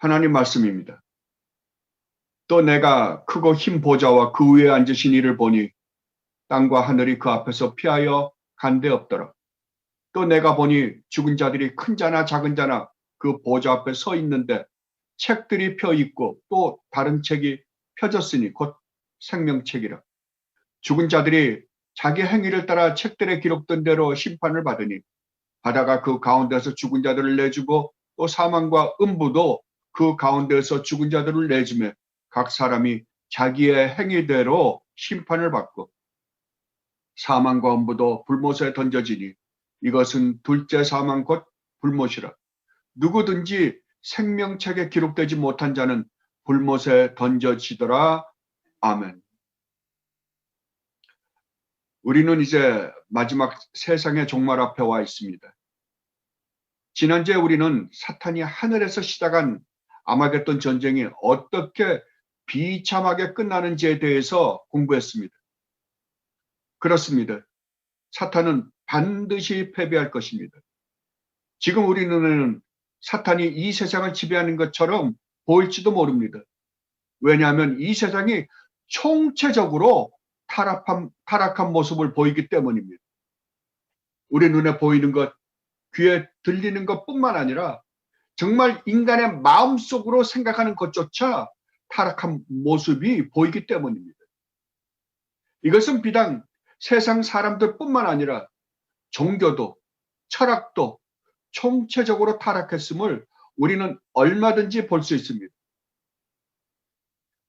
하나님 말씀입니다. 또 내가 크고 흰 보좌와 그 위에 앉으신 이를 보니 땅과 하늘이 그 앞에서 피하여 간데 없더라. 또 내가 보니 죽은 자들이 큰 자나 작은 자나 그 보좌 앞에 서 있는데 책들이 펴 있고 또 다른 책이 펴졌으니 곧 생명책이라. 죽은 자들이 자기 행위를 따라 책들에 기록된 대로 심판을 받으니 바다가 그 가운데서 죽은 자들을 내주고 또 사망과 음부도 그 가운데서 죽은 자들을 내주며 각 사람이 자기의 행위대로 심판을 받고 사망과 음부도 불못에 던져지니 이것은 둘째 사망 곧 불못이라. 누구든지 생명책에 기록되지 못한 자는 불못에 던져지더라. 아멘. 우리는 이제 마지막 세상의 종말 앞에 와 있습니다. 지난주에 우리는 사탄이 하늘에서 시작한 아마겟돈 전쟁이 어떻게 비참하게 끝나는지에 대해서 공부했습니다. 그렇습니다. 사탄은 반드시 패배할 것입니다. 지금 우리 눈에는 사탄이 이 세상을 지배하는 것처럼 보일지도 모릅니다. 왜냐하면 이 세상이 총체적으로 타락한 모습을 보이기 때문입니다. 우리 눈에 보이는 것, 귀에 들리는 것뿐만 아니라 정말 인간의 마음속으로 생각하는 것조차 타락한 모습이 보이기 때문입니다. 이것은 비단 세상 사람들뿐만 아니라 종교도 철학도 총체적으로 타락했음을 우리는 얼마든지 볼 수 있습니다.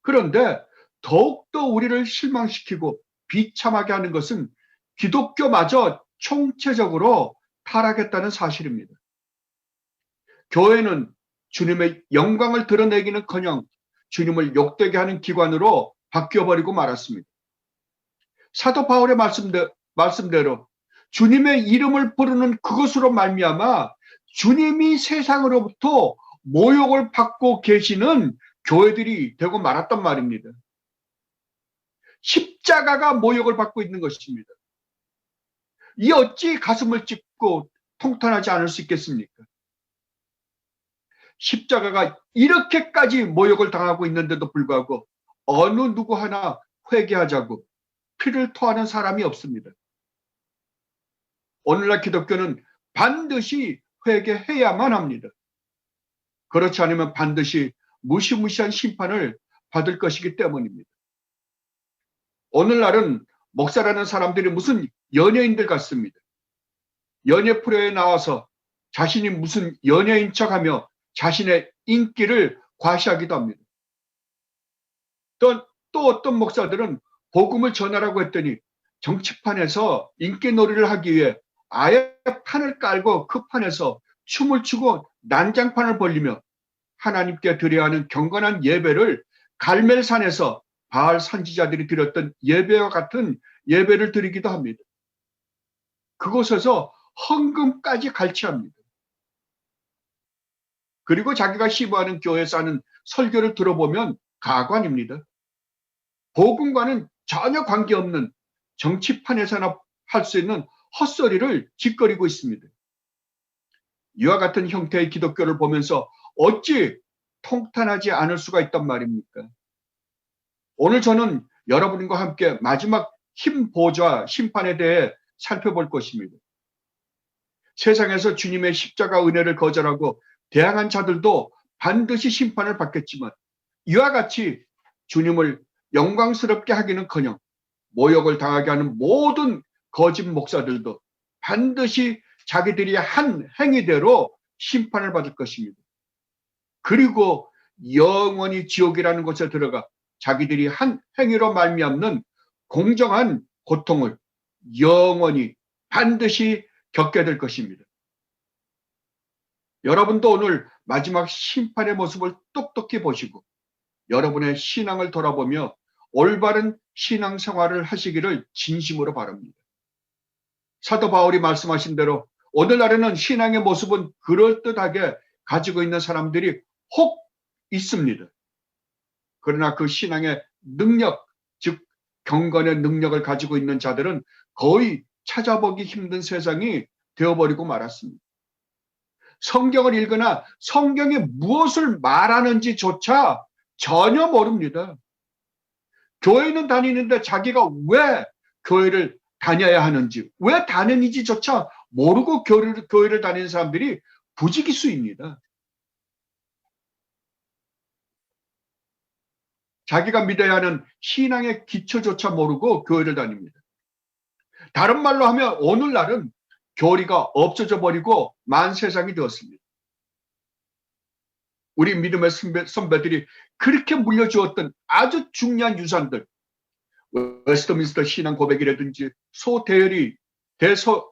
그런데 더욱더 우리를 실망시키고 비참하게 하는 것은 기독교마저 총체적으로 타락했다는 사실입니다. 교회는 주님의 영광을 드러내기는커녕 주님을 욕되게 하는 기관으로 바뀌어버리고 말았습니다. 사도 바울의 말씀대로 주님의 이름을 부르는 그것으로 말미암아 주님이 세상으로부터 모욕을 받고 계시는 교회들이 되고 말았단 말입니다. 십자가가 모욕을 받고 있는 것입니다. 이 어찌 가슴을 찢고 통탄하지 않을 수 있겠습니까? 십자가가 이렇게까지 모욕을 당하고 있는데도 불구하고 어느 누구 하나 회개하자고 피를 토하는 사람이 없습니다. 오늘날 기독교는 반드시 회개해야만 합니다. 그렇지 않으면 반드시 무시무시한 심판을 받을 것이기 때문입니다. 오늘날은 목사라는 사람들이 무슨 연예인들 같습니다. 연예 프로에 나와서 자신이 무슨 연예인 척하며 자신의 인기를 과시하기도 합니다. 또 어떤 목사들은 복음을 전하라고 했더니 정치판에서 인기놀이를 하기 위해 아예 판을 깔고 그 판에서 춤을 추고 난장판을 벌리며 하나님께 드려야 하는 경건한 예배를 갈멜산에서 바알 선지자들이 드렸던 예배와 같은 예배를 드리기도 합니다. 그곳에서 헌금까지 갈취합니다. 그리고 자기가 시부하는 교회에서 하는 설교를 들어보면 가관입니다. 복음과는 전혀 관계없는 정치판에서나 할 수 있는 헛소리를 짓거리고 있습니다. 이와 같은 형태의 기독교를 보면서 어찌 통탄하지 않을 수가 있단 말입니까? 오늘 저는 여러분과 함께 마지막 흰 보좌 심판에 대해 살펴볼 것입니다. 세상에서 주님의 십자가 은혜를 거절하고 대항한 자들도 반드시 심판을 받겠지만 이와 같이 주님을 영광스럽게 하기는커녕 모욕을 당하게 하는 모든 거짓 목사들도 반드시 자기들이 한 행위대로 심판을 받을 것입니다. 그리고 영원히 지옥이라는 곳에 들어가 자기들이 한 행위로 말미암는 공정한 고통을 영원히 반드시 겪게 될 것입니다. 여러분도 오늘 마지막 심판의 모습을 똑똑히 보시고 여러분의 신앙을 돌아보며 올바른 신앙생활을 하시기를 진심으로 바랍니다. 사도 바울이 말씀하신 대로 오늘날에는 신앙의 모습은 그럴듯하게 가지고 있는 사람들이 혹 있습니다. 그러나 그 신앙의 능력, 즉 경건의 능력을 가지고 있는 자들은 거의 찾아보기 힘든 세상이 되어버리고 말았습니다. 성경을 읽거나 성경이 무엇을 말하는지조차 전혀 모릅니다. 교회는 다니는데 자기가 왜 교회를 다녀야 하는지, 왜 다니는지조차 모르고 교회를 다니는 사람들이 부지기수입니다. 자기가 믿어야 하는 신앙의 기초조차 모르고 교회를 다닙니다. 다른 말로 하면 오늘날은 교리가 없어져 버리고 만세상이 되었습니다. 우리 믿음의 선배들이 그렇게 물려주었던 아주 중요한 유산들, 웨스트민스터 신앙 고백이라든지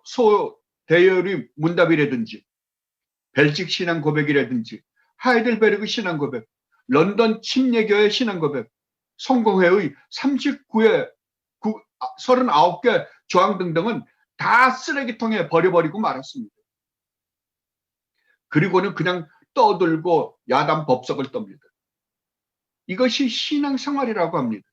소대열이 문답이라든지 벨직 신앙 고백이라든지 하이델베르그 신앙 고백, 런던 침례교회 신앙 고백, 성공회의 39개 조항 등등은 다 쓰레기통에 버려버리고 말았습니다. 그리고는 그냥 떠들고 야단 법석을 떱니다. 이것이 신앙생활이라고 합니다.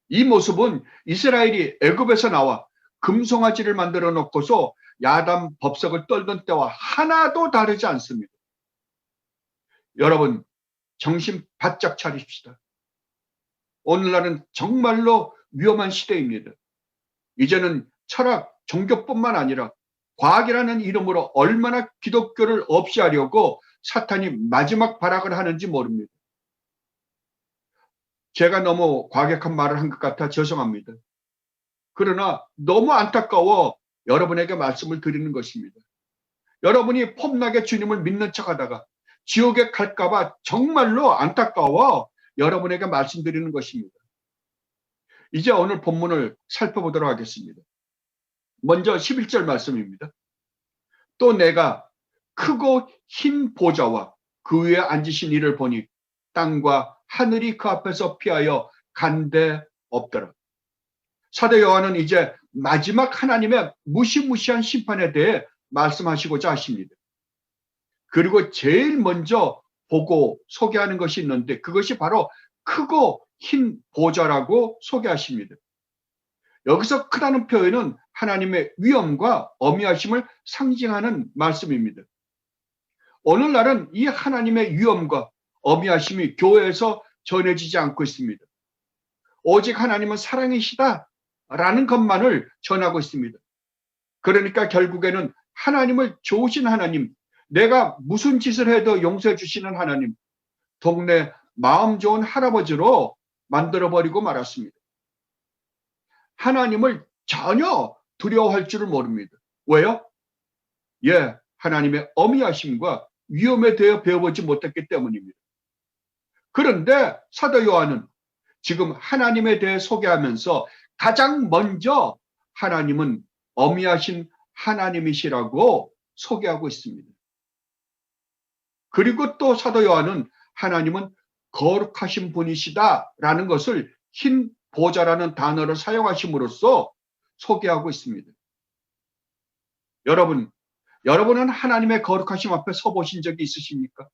이 모습은 이스라엘이 애굽에서 나와 금송아지를 만들어 놓고서 야단 법석을 떨던 때와 하나도 다르지 않습니다. 여러분, 정신 바짝 차립시다. 오늘날은 정말로 위험한 시대입니다. 이제는 철학, 종교뿐만 아니라 과학이라는 이름으로 얼마나 기독교를 없이 하려고 사탄이 마지막 발악을 하는지 모릅니다. 제가 너무 과격한 말을 한 것 같아 죄송합니다. 그러나 너무 안타까워 여러분에게 말씀을 드리는 것입니다. 여러분이 폼나게 주님을 믿는 척하다가 지옥에 갈까봐 정말로 안타까워 여러분에게 말씀드리는 것입니다. 이제 오늘 본문을 살펴보도록 하겠습니다. 먼저 11절 말씀입니다. 또 내가 크고 흰 보좌와 그 위에 앉으신 이를 보니 땅과 하늘이 그 앞에서 피하여 간데 없더라. 사도 요한은 이제 마지막 하나님의 무시무시한 심판에 대해 말씀하시고자 하십니다. 그리고 제일 먼저 보고 소개하는 것이 있는데 그것이 바로 크고 흰 보좌라고 소개하십니다. 여기서 크다는 표현은 하나님의 위엄과 어미하심을 상징하는 말씀입니다. 오늘날은 이 하나님의 위엄과 어미하심이 교회에서 전해지지 않고 있습니다. 오직 하나님은 사랑이시다 라는 것만을 전하고 있습니다. 그러니까 결국에는 하나님을 좋으신 하나님, 내가 무슨 짓을 해도 용서해 주시는 하나님, 동네 마음 좋은 할아버지로 만들어버리고 말았습니다. 하나님을 전혀 두려워할 줄을 모릅니다. 왜요? 하나님의 어미하심과 위엄에 대해 배워보지 못했기 때문입니다. 그런데 사도 요한은 지금 하나님에 대해 소개하면서 가장 먼저 하나님은 어미하신 하나님이시라고 소개하고 있습니다. 그리고 또 사도 요한은 하나님은 거룩하신 분이시다라는 것을 흰 보좌라는 단어를 사용하심으로써 소개하고 있습니다. 여러분은 하나님의 거룩하심 앞에 서보신 적이 있으십니까?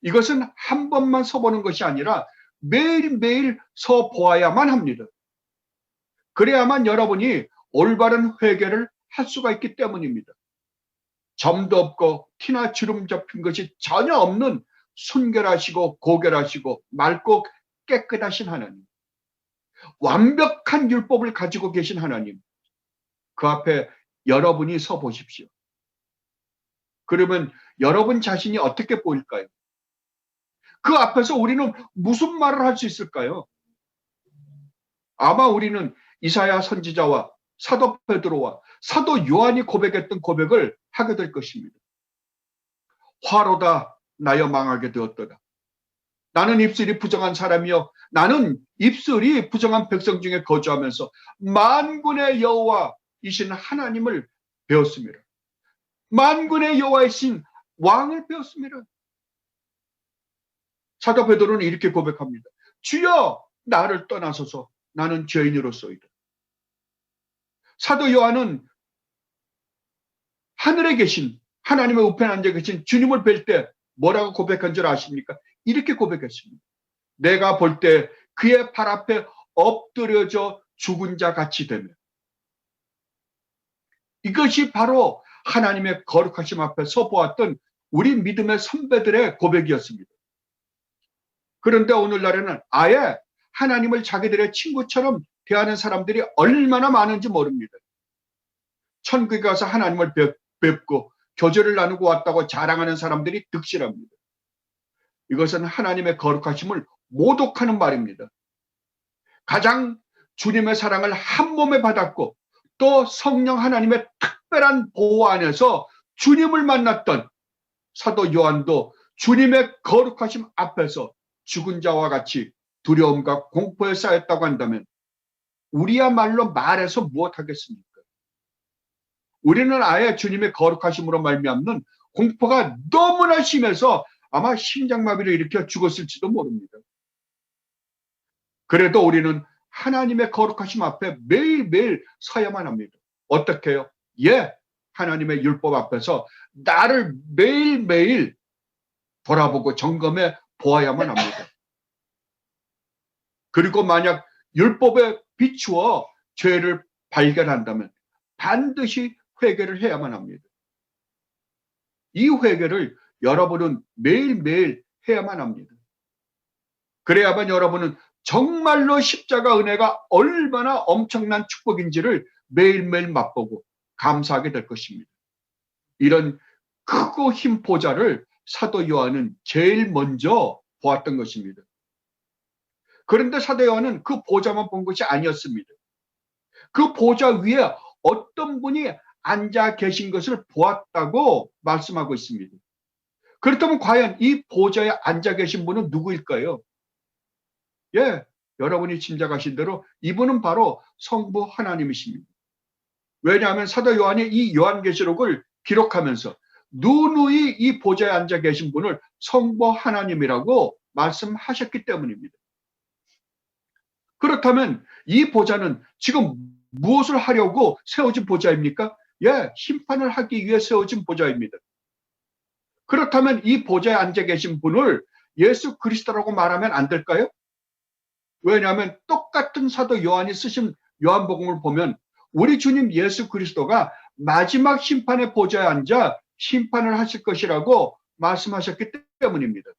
이것은 한 번만 서보는 것이 아니라 매일매일 서보아야만 합니다. 그래야만 여러분이 올바른 회개를 할 수가 있기 때문입니다. 점도 없고 티나 주름 잡힌 것이 전혀 없는 순결하시고 고결하시고 맑고 깨끗하신 하나님, 완벽한 율법을 가지고 계신 하나님, 그 앞에 여러분이 서 보십시오. 그러면 여러분 자신이 어떻게 보일까요? 그 앞에서 우리는 무슨 말을 할 수 있을까요? 아마 우리는 이사야 선지자와 사도 베드로와 사도 요한이 고백했던 고백을 하게 될 것입니다. 화로다 나여 망하게 되었도다. 나는 입술이 부정한 사람이요 나는 입술이 부정한 백성 중에 거주하면서 만군의 여호와이신 하나님을 배웠습니다. 만군의 여호와이신 왕을 배웠습니다. 사도 베드로는 이렇게 고백합니다. 주여 나를 떠나소서 나는 죄인으로소이다. 사도 요한은 하늘에 계신 하나님의 우편에 앉아 계신 주님을 뵐 때 뭐라고 고백한 줄 아십니까? 이렇게 고백했습니다. 내가 볼 때 그의 발 앞에 엎드려져 죽은 자 같이 되며 이것이 바로 하나님의 거룩하심 앞에서 보았던 우리 믿음의 선배들의 고백이었습니다. 그런데 오늘날에는 아예 하나님을 자기들의 친구처럼 대하는 사람들이 얼마나 많은지 모릅니다. 천국에 가서 하나님을 뵙고 교제를 나누고 왔다고 자랑하는 사람들이 득실합니다. 이것은 하나님의 거룩하심을 모독하는 말입니다. 가장 주님의 사랑을 한 몸에 받았고 또 성령 하나님의 특별한 보호 안에서 주님을 만났던 사도 요한도 주님의 거룩하심 앞에서 죽은 자와 같이 두려움과 공포에 쌓였다고 한다면 우리야말로 말해서 무엇하겠습니까? 우리는 아예 주님의 거룩하심으로 말미암는 공포가 너무나 심해서 아마 심장마비를 일으켜 죽었을지도 모릅니다. 그래도 우리는 하나님의 거룩하심 앞에 매일매일 서야만 합니다. 어떻게 해요? 예, 하나님의 율법 앞에서 나를 매일매일 돌아보고 점검해 보아야만 합니다. 그리고 만약 율법에 비추어 죄를 발견한다면 반드시 회개를 해야만 합니다. 이 회개를 여러분은 매일매일 해야만 합니다. 그래야만 여러분은 정말로 십자가 은혜가 얼마나 엄청난 축복인지를 매일매일 맛보고 감사하게 될 것입니다. 이런 크고 흰 보좌를 사도 요한은 제일 먼저 보았던 것입니다. 그런데 사도 요한은 그 보좌만 본 것이 아니었습니다. 그 보좌 위에 어떤 분이 앉아 계신 것을 보았다고 말씀하고 있습니다. 그렇다면 과연 이 보좌에 앉아 계신 분은 누구일까요? 예, 여러분이 짐작하신 대로 이분은 바로 성부 하나님이십니다. 왜냐하면 사도 요한이 이 요한계시록을 기록하면서 누누이 이 보좌에 앉아 계신 분을 성부 하나님이라고 말씀하셨기 때문입니다. 그렇다면 이 보좌는 지금 무엇을 하려고 세워진 보좌입니까? 예, 심판을 하기 위해 세워진 보좌입니다. 그렇다면 이 보좌에 앉아 계신 분을 예수 그리스도라고 말하면 안 될까요? 왜냐하면 똑같은 사도 요한이 쓰신 요한복음을 보면 우리 주님 예수 그리스도가 마지막 심판의 보좌에 앉아 심판을 하실 것이라고 말씀하셨기 때문입니다.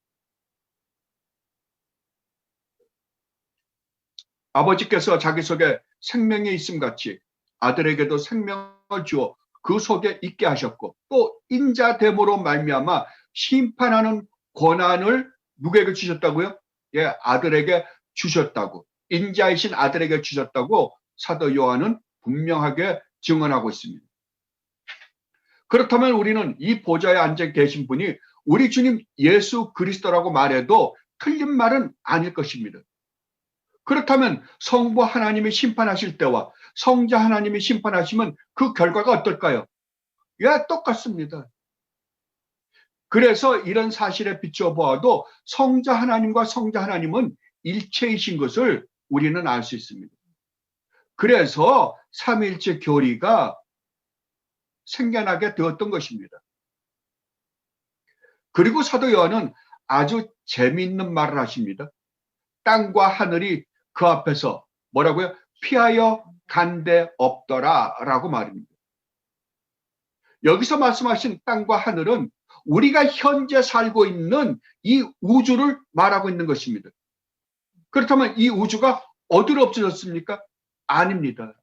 아버지께서 자기 속에 생명이 있음 같이 아들에게도 생명을 주어 그 속에 있게 하셨고 또 인자됨으로 말미암아 심판하는 권한을 누구에게 주셨다고요? 예, 아들에게 주셨다고. 인자이신 아들에게 주셨다고 사도 요한은 분명하게 증언하고 있습니다. 그렇다면 우리는 이 보좌에 앉아 계신 분이 우리 주님 예수 그리스도라고 말해도 틀린 말은 아닐 것입니다. 그렇다면 성부 하나님이 심판하실 때와 성자 하나님이 심판하시면 그 결과가 어떨까요? 예, 똑같습니다. 그래서 이런 사실에 비추어 보아도 성자 하나님과 성자 하나님은 일체이신 것을 우리는 알 수 있습니다. 그래서 삼위일체 교리가 생겨나게 되었던 것입니다. 그리고 사도 요한은 아주 재미있는 말을 하십니다. 땅과 하늘이 그 앞에서 뭐라고요? 피하여 간 데 없더라 라고 말입니다. 여기서 말씀하신 땅과 하늘은 우리가 현재 살고 있는 이 우주를 말하고 있는 것입니다. 그렇다면 이 우주가 어디로 없어졌습니까? 아닙니다.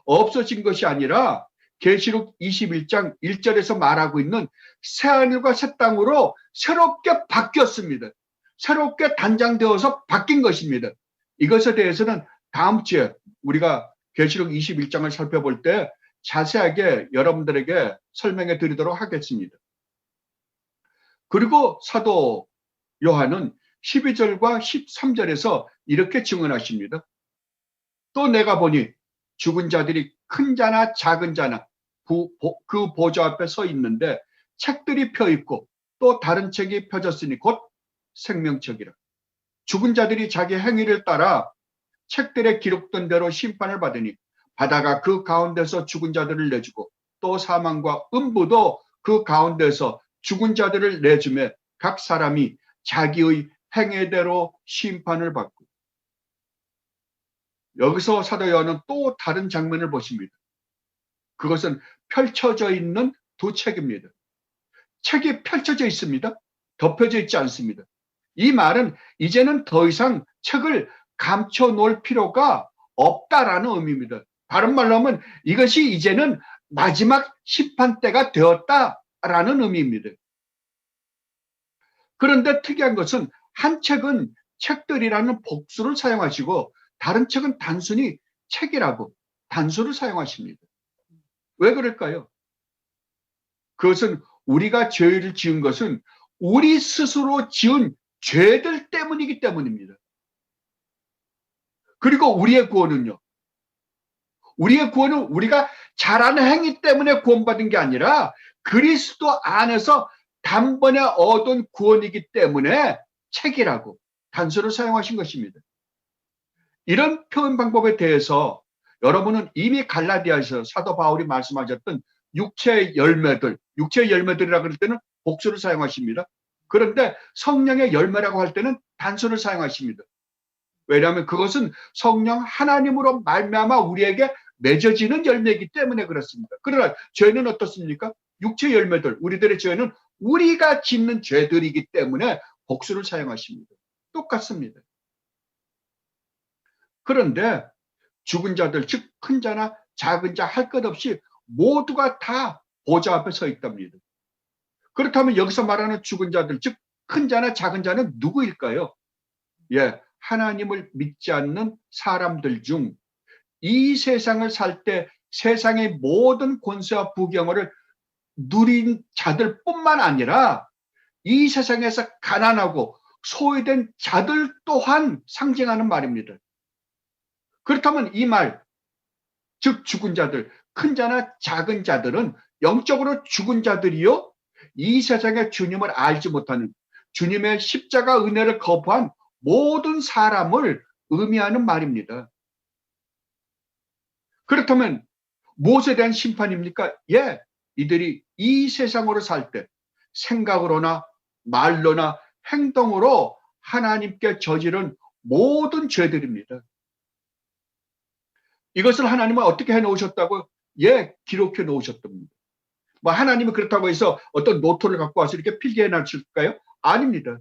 없어진 것이 아니라 계시록 21장 1절에서 말하고 있는 새하늘과 새 땅으로 새롭게 바뀌었습니다. 새롭게 단장되어서 바뀐 것입니다. 이것에 대해서는 다음 주에 우리가 계시록 21장을 살펴볼 때 자세하게 여러분들에게 설명해 드리도록 하겠습니다. 그리고 사도 요한은 12절과 13절에서 이렇게 증언하십니다. 또 내가 보니 죽은 자들이 큰 자나 작은 자나 그 보좌 앞에 서 있는데 책들이 펴 있고 또 다른 책이 펴졌으니 곧 생명책이라. 죽은 자들이 자기 행위를 따라 책들에 기록된 대로 심판을 받으니 바다가 그 가운데서 죽은 자들을 내주고 또 사망과 음부도 그 가운데서 죽은 자들을 내주매 각 사람이 자기의 행위대로 심판을 받고. 여기서 사도 요한은 또 다른 장면을 보십니다. 그것은 펼쳐져 있는 두 책입니다. 책이 펼쳐져 있습니다. 덮여져 있지 않습니다. 이 말은 이제는 더 이상 책을 감춰 놓을 필요가 없다라는 의미입니다. 다른 말로 하면 이것이 이제는 마지막 심판 때가 되었다라는 의미입니다. 그런데 특이한 것은 한 책은 책들이라는 복수를 사용하시고 다른 책은 단순히 책이라고 단수를 사용하십니다. 왜 그럴까요? 그것은 우리가 죄를 지은 것은 우리 스스로 지은 죄들 때문이기 때문입니다. 그리고 우리의 구원은요. 우리의 구원은 우리가 잘하는 행위 때문에 구원받은 게 아니라 그리스도 안에서 단번에 얻은 구원이기 때문에 책이라고 단서를 사용하신 것입니다. 이런 표현 방법에 대해서 여러분은 이미 갈라디아에서 사도 바울이 말씀하셨던 육체의 열매들이라고 할 때는 복수를 사용하십니다. 그런데 성령의 열매라고 할 때는 단서를 사용하십니다. 왜냐하면 그것은 성령 하나님으로 말미암아 우리에게 맺어지는 열매이기 때문에 그렇습니다. 그러나 죄는 어떻습니까? 육체 열매들, 우리들의 죄는 우리가 짓는 죄들이기 때문에 복수를 사용하십니다. 똑같습니다. 그런데 죽은 자들, 즉 큰 자나 작은 자 할 것 없이 모두가 다 보좌 앞에 서 있답니다. 그렇다면 여기서 말하는 죽은 자들, 즉 큰 자나 작은 자는 누구일까요? 예, 하나님을 믿지 않는 사람들 중 이 세상을 살 때 세상의 모든 권세와 부경을 누린 자들뿐만 아니라 이 세상에서 가난하고 소외된 자들 또한 상징하는 말입니다. 그렇다면 이 말, 즉 죽은 자들, 큰 자나 작은 자들은 영적으로 죽은 자들이요, 이 세상의 주님을 알지 못하는 주님의 십자가 은혜를 거부한 모든 사람을 의미하는 말입니다. 그렇다면 무엇에 대한 심판입니까? 예, 이들이 이 세상으로 살 때 생각으로나 말로나 행동으로 하나님께 저지른 모든 죄들입니다. 이것을 하나님은 어떻게 해놓으셨다고요? 예, 기록해 놓으셨답니다. 뭐 하나님이 그렇다고 해서 어떤 노트를 갖고 와서 이렇게 필기해 놨을까요? 아닙니다.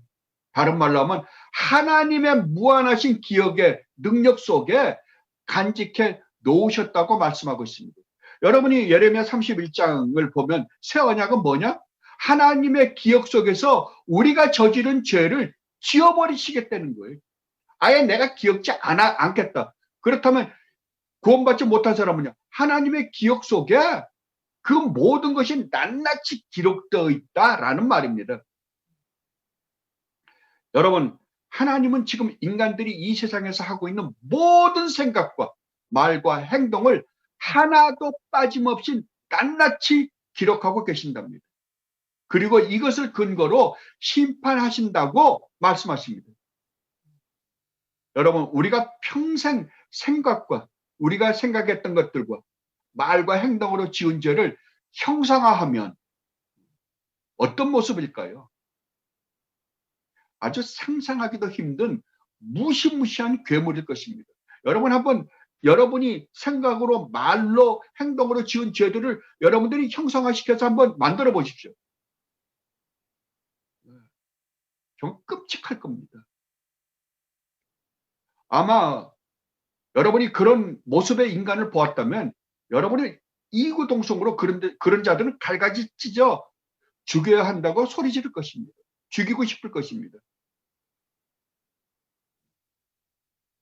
다른 말로 하면 하나님의 무한하신 기억의 능력 속에 간직해 놓으셨다고 말씀하고 있습니다. 여러분이 예레미야 31장을 보면 새 언약은 뭐냐? 하나님의 기억 속에서 우리가 저지른 죄를 지워버리시겠다는 거예요. 아예 내가 기억지 않겠다. 그렇다면 구원받지 못한 사람은요, 하나님의 기억 속에 그 모든 것이 낱낱이 기록되어 있다라는 말입니다. 여러분, 하나님은 지금 인간들이 이 세상에서 하고 있는 모든 생각과 말과 행동을 하나도 빠짐없이 낱낱이 기록하고 계신답니다. 그리고 이것을 근거로 심판하신다고 말씀하십니다. 여러분, 우리가 평생 생각과 우리가 생각했던 것들과 말과 행동으로 지은 죄를 형상화하면 어떤 모습일까요? 아주 상상하기도 힘든 무시무시한 괴물일 것입니다. 여러분 한번 여러분이 생각으로 말로 행동으로 지은 죄들을 여러분들이 형상화시켜서 한번 만들어 보십시오. 정말 끔찍할 겁니다. 아마 여러분이 그런 모습의 인간을 보았다면 여러분이 이구동성으로 그런 자들은 갈가지 찢어 죽여야 한다고 소리 지를 것입니다. 죽이고 싶을 것입니다.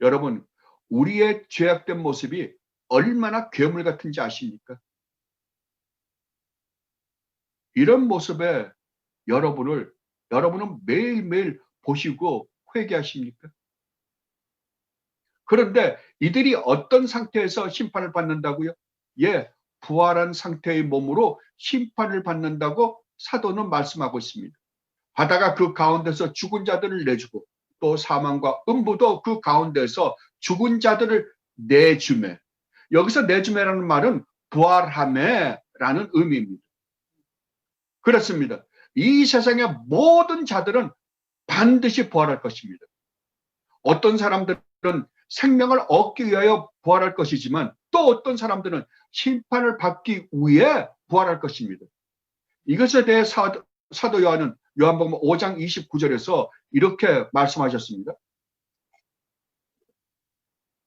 여러분, 우리의 죄악된 모습이 얼마나 괴물 같은지 아십니까? 이런 모습에 여러분은 매일매일 보시고 회개하십니까? 그런데 이들이 어떤 상태에서 심판을 받는다고요? 예, 부활한 상태의 몸으로 심판을 받는다고 사도는 말씀하고 있습니다. 바다가 그 가운데서 죽은 자들을 내주고 또 사망과 음부도 그 가운데서 죽은 자들을 내주매. 여기서 내주매라는 말은 부활함에라는 의미입니다. 그렇습니다. 이 세상의 모든 자들은 반드시 부활할 것입니다. 어떤 사람들은 생명을 얻기 위하여 부활할 것이지만 또 어떤 사람들은 심판을 받기 위해 부활할 것입니다. 이것에 대해 사도 요한은 요한복음 5장 29절에서 이렇게 말씀하셨습니다.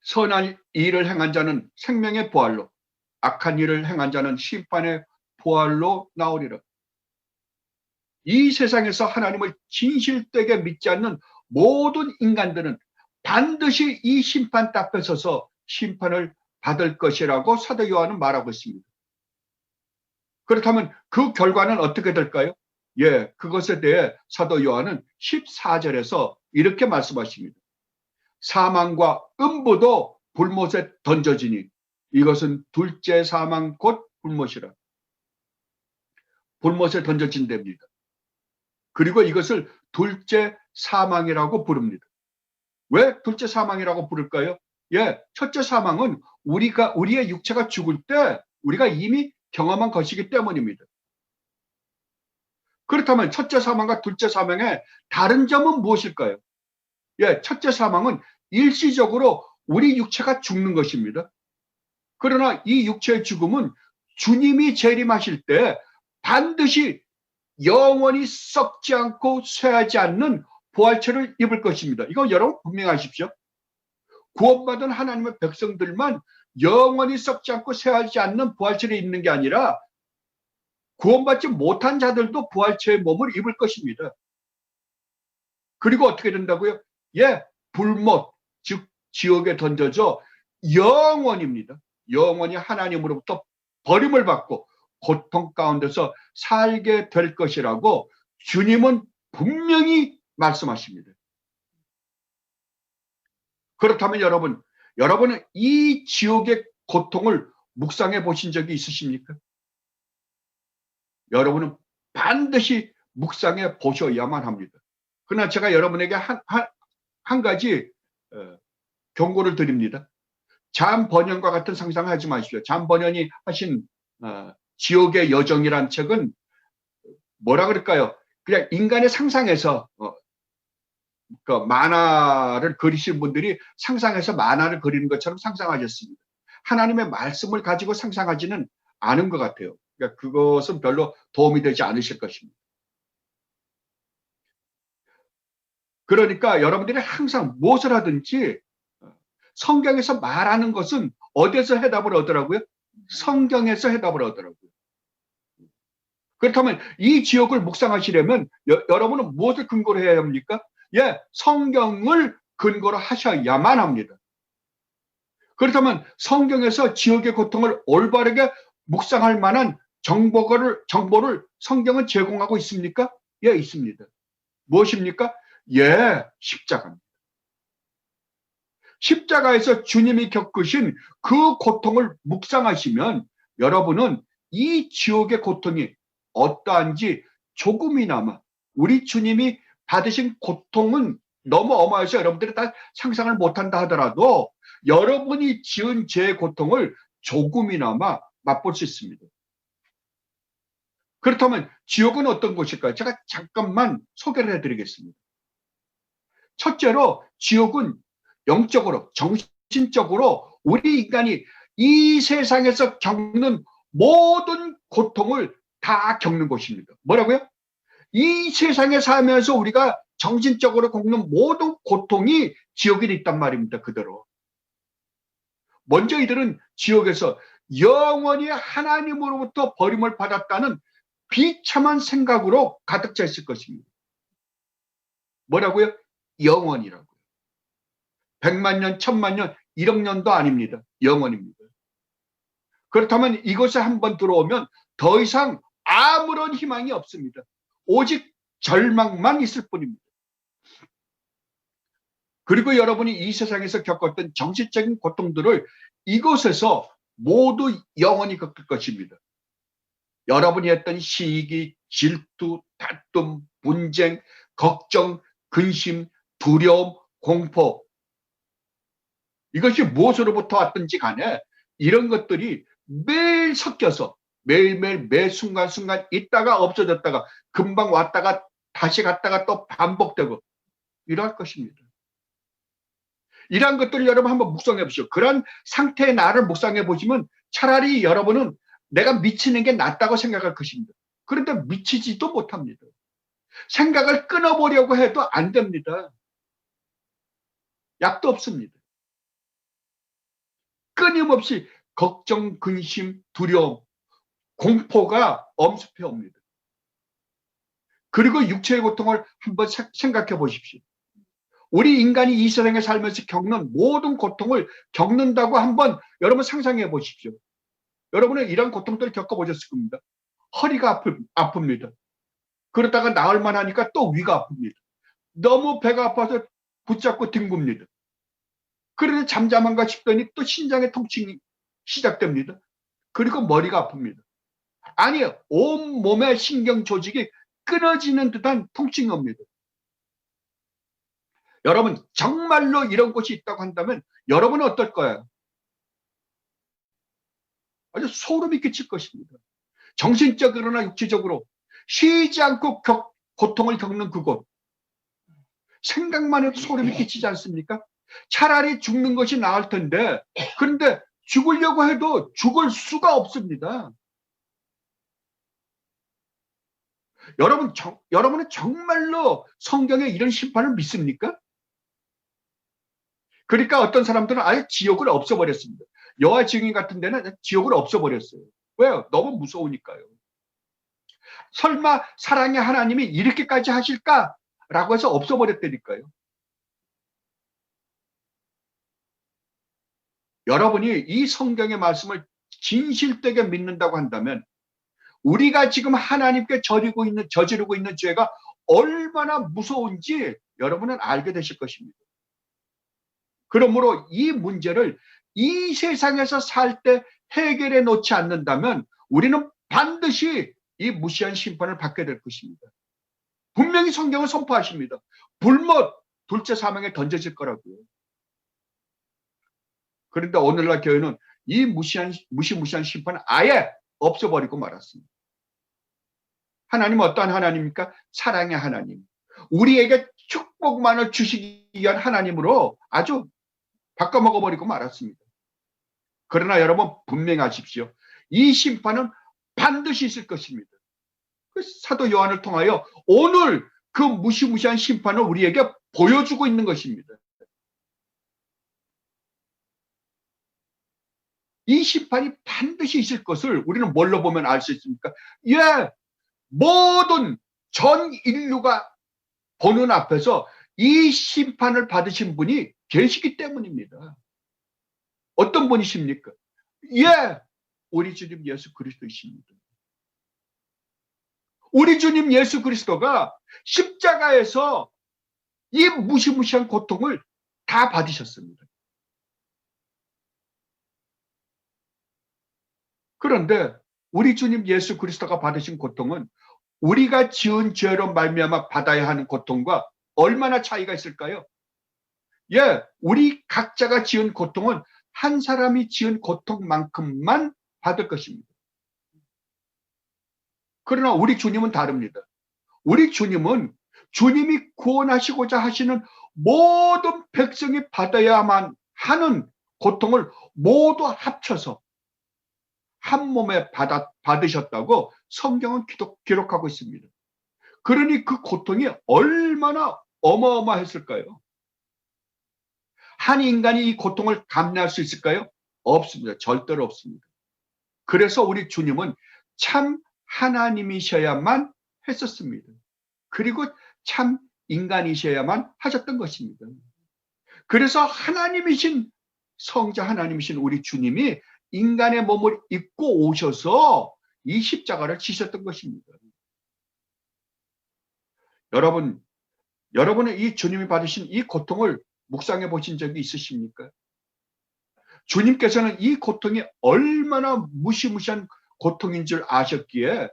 선한 일을 행한 자는 생명의 부활로, 악한 일을 행한 자는 심판의 부활로 나오리라. 이 세상에서 하나님을 진실되게 믿지 않는 모든 인간들은 반드시 이 심판 앞에 서서 심판을 받을 것이라고 사도 요한은 말하고 있습니다. 그렇다면 그 결과는 어떻게 될까요? 예, 그것에 대해 사도 요한은 14절에서 이렇게 말씀하십니다. 사망과 음부도 불못에 던져지니 이것은 둘째 사망 곧 불못이라. 불못에 던져진답니다. 그리고 이것을 둘째 사망이라고 부릅니다. 왜 둘째 사망이라고 부를까요? 예, 첫째 사망은 우리의 육체가 죽을 때 우리가 이미 경험한 것이기 때문입니다. 그렇다면 첫째 사망과 둘째 사망의 다른 점은 무엇일까요? 예, 첫째 사망은 일시적으로 우리 육체가 죽는 것입니다. 그러나 이 육체의 죽음은 주님이 재림하실 때 반드시 영원히 썩지 않고 쇠하지 않는 부활체를 입을 것입니다. 이거 여러분 분명하십시오. 구원받은 하나님의 백성들만 영원히 썩지 않고 쇠하지 않는 부활체를 입는 게 아니라 구원받지 못한 자들도 부활체의 몸을 입을 것입니다. 그리고 어떻게 된다고요? 예, 불못, 즉 지옥에 던져져 영원입니다. 영원히 하나님으로부터 버림을 받고 고통 가운데서 살게 될 것이라고 주님은 분명히 말씀하십니다. 그렇다면 여러분은 이 지옥의 고통을 묵상해 보신 적이 있으십니까? 여러분은 반드시 묵상해 보셔야만 합니다. 그러나 제가 여러분에게 한 가지 경고를 드립니다. 잠 번연과 같은 상상을 하지 마십시오. 잠 번연이 하신 지옥의 여정이란 책은 뭐라 그럴까요? 그냥 인간의 상상에서 그 만화를 그리신 분들이 상상해서 만화를 그리는 것처럼 상상하셨습니다. 하나님의 말씀을 가지고 상상하지는 않은 것 같아요. 그러니까 그것은 별로 도움이 되지 않으실 것입니다. 그러니까 여러분들이 항상 무엇을 하든지 성경에서 말하는 것은 어디에서 해답을 얻더라고요? 성경에서 해답을 얻더라고요. 그렇다면 이 지옥을 묵상하시려면 여러분은 무엇을 근거로 해야 합니까? 예, 성경을 근거로 하셔야만 합니다. 그렇다면 성경에서 지옥의 고통을 올바르게 묵상할 만한 정보를 성경은 제공하고 있습니까? 예, 있습니다. 무엇입니까? 예, 십자가입니다. 십자가에서 주님이 겪으신 그 고통을 묵상하시면 여러분은 이 지옥의 고통이 어떠한지 조금이나마 우리 주님이 받으신 고통은 너무 어마해서 여러분들이 다 상상을 못한다 하더라도 여러분이 지은 죄의 고통을 조금이나마 맛볼 수 있습니다. 그렇다면 지옥은 어떤 곳일까요? 제가 잠깐만 소개를 해드리겠습니다. 첫째로 지옥은 영적으로 정신적으로 우리 인간이 이 세상에서 겪는 모든 고통을 다 겪는 곳입니다. 뭐라고요? 이 세상에 살면서 우리가 정신적으로 겪는 모든 고통이 지옥에 있단 말입니다. 그대로. 먼저 이들은 지옥에서 영원히 하나님으로부터 버림을 받았다는 비참한 생각으로 가득 차 있을 것입니다. 뭐라고요? 영원이라고요. 100만 년, 1000만 년, 1억 년도 아닙니다. 영원입니다. 그렇다면 이곳에 한번 들어오면 더 이상 아무런 희망이 없습니다. 오직 절망만 있을 뿐입니다. 그리고 여러분이 이 세상에서 겪었던 정신적인 고통들을 이곳에서 모두 영원히 겪을 것입니다. 여러분이 했던 시기, 질투, 다툼, 분쟁, 걱정, 근심, 두려움, 공포, 이것이 무엇으로부터 왔든지 간에 이런 것들이 매일 섞여서 매일매일 매 순간순간 있다가 없어졌다가 금방 왔다가 다시 갔다가 또 반복되고 이럴 것입니다. 이러한 것들을 여러분 한번 묵상해 보시오. 그런 상태의 나를 묵상해 보시면 차라리 여러분은 내가 미치는 게 낫다고 생각할 것입니다. 그런데 미치지도 못합니다. 생각을 끊어보려고 해도 안 됩니다. 약도 없습니다. 끊임없이 걱정, 근심, 두려움, 공포가 엄습해 옵니다. 그리고 육체의 고통을 한번 생각해 보십시오. 우리 인간이 이 세상에 살면서 겪는 모든 고통을 겪는다고 한번 여러분 상상해 보십시오. 여러분은 이런 고통들을 겪어보셨을 겁니다. 허리가 아픕니다. 그러다가 나을만 하니까 또 위가 아픕니다. 너무 배가 아파서 붙잡고 뒹굽니다. 그런데 잠잠한가 싶더니 또 신장의 통증이 시작됩니다. 그리고 머리가 아픕니다. 아니, 온 몸의 신경 조직이 끊어지는 듯한 통증이 옵니다. 여러분, 정말로 이런 곳이 있다고 한다면 여러분은 어떨 거예요? 아주 소름이 끼칠 것입니다. 정신적으로나 육체적으로 쉬지 않고 고통을 겪는 그곳. 생각만 해도 소름이 끼치지 않습니까? 차라리 죽는 것이 나을 텐데, 그런데 죽으려고 해도 죽을 수가 없습니다. 여러분은 정말로 성경에 이런 심판을 믿습니까? 그러니까 어떤 사람들은 아예 지옥을 없애버렸습니다. 여호와 증인 같은 데는 지옥을 없애버렸어요. 왜요? 너무 무서우니까요. 설마 사랑의 하나님이 이렇게까지 하실까라고 해서 없애버렸다니까요. 여러분이 이 성경의 말씀을 진실되게 믿는다고 한다면 우리가 지금 하나님께 저지르고 있는 죄가 얼마나 무서운지 여러분은 알게 되실 것입니다. 그러므로 이 문제를 이 세상에서 살 때 해결해 놓지 않는다면 우리는 반드시 이 무시한 심판을 받게 될 것입니다. 분명히 성경은 선포하십니다. 불못 둘째 사망에 던져질 거라고요. 그런데 오늘날 교회는 이 무시무시한 심판을 아예 없애버리고 말았습니다. 하나님은 어떠한 하나님입니까? 사랑의 하나님. 우리에게 축복만을 주시기 위한 하나님으로 아주 바꿔먹어버리고 말았습니다. 그러나 여러분 분명하십시오. 이 심판은 반드시 있을 것입니다. 사도 요한을 통하여 오늘 그 무시무시한 심판을 우리에게 보여주고 있는 것입니다. 이 심판이 반드시 있을 것을 우리는 뭘로 보면 알 수 있습니까? 예, 모든 전 인류가 보는 앞에서 이 심판을 받으신 분이 계시기 때문입니다. 어떤 분이십니까? 예, 우리 주님 예수 그리스도이십니다. 우리 주님 예수 그리스도가 십자가에서 이 무시무시한 고통을 다 받으셨습니다. 그런데 우리 주님 예수 그리스도가 받으신 고통은 우리가 지은 죄로 말미암아 받아야 하는 고통과 얼마나 차이가 있을까요? 예, 우리 각자가 지은 고통은 한 사람이 지은 고통만큼만 받을 것입니다. 그러나 우리 주님은 다릅니다. 우리 주님은 주님이 구원하시고자 하시는 모든 백성이 받아야만 하는 고통을 모두 합쳐서 한 몸에 받으셨다고 성경은 기록하고 있습니다. 그러니 그 고통이 얼마나 어마어마했을까요? 한 인간이 이 고통을 감내할 수 있을까요? 없습니다. 절대로 없습니다. 그래서 우리 주님은 참 하나님이셔야만 했었습니다. 그리고 참 인간이셔야만 하셨던 것입니다. 그래서 성자 하나님이신 우리 주님이 인간의 몸을 입고 오셔서 이 십자가를 지셨던 것입니다. 여러분은 이 주님이 받으신 이 고통을 묵상해 보신 적이 있으십니까? 주님께서는 이 고통이 얼마나 무시무시한 고통인 줄 아셨기에